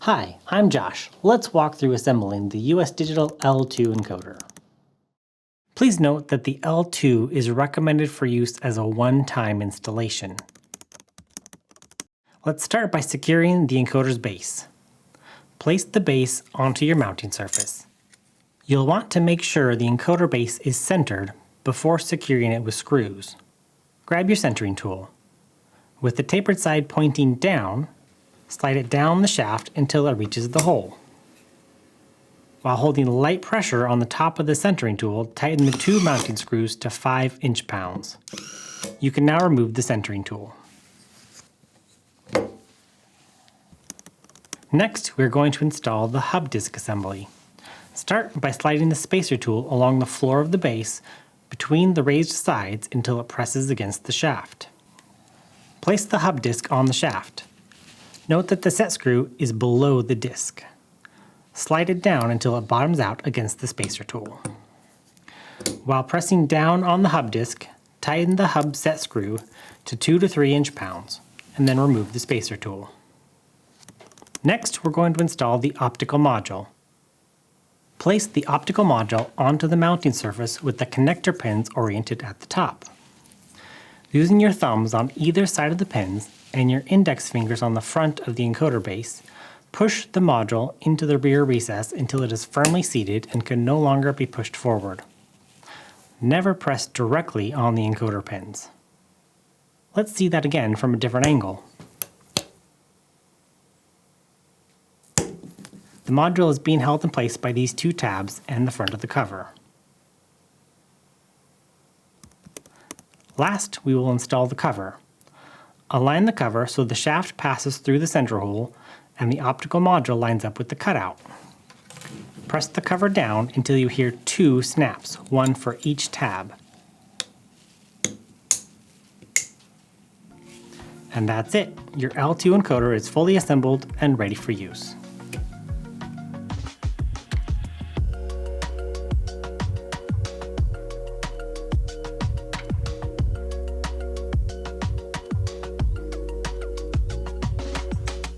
Hi, I'm Josh. Let's walk through assembling the US Digital L2 encoder. Please note that the L2 is recommended for use as a one-time installation. Let's start by securing the encoder's base. Place the base onto your mounting surface. You'll want to make sure the encoder base is centered before securing it with screws. Grab your centering tool. With the tapered side pointing down, slide it down the shaft until it reaches the hole. While holding light pressure on the top of the centering tool, tighten the two mounting screws to 5 inch-pounds. You can now remove the centering tool. Next, we're going to install the hub disc assembly. Start by sliding the spacer tool along the floor of the base between the raised sides until it presses against the shaft. Place the hub disc on the shaft. Note that the set screw is below the disc. Slide it down until it bottoms out against the spacer tool. While pressing down on the hub disc, tighten the hub set screw to 2 to 3 inch-pounds, and then remove the spacer tool. Next, we're going to install the optical module. Place the optical module onto the mounting surface with the connector pins oriented at the top. Using your thumbs on either side of the pins and your index fingers on the front of the encoder base, push the module into the rear recess until it is firmly seated and can no longer be pushed forward. Never press directly on the encoder pins. Let's see that again from a different angle. The module is being held in place by these two tabs and the front of the cover. Last, we will install the cover. Align the cover so the shaft passes through the center hole and the optical module lines up with the cutout. Press the cover down until you hear 2 snaps, one for each tab. And that's it. Your L2 encoder is fully assembled and ready for use.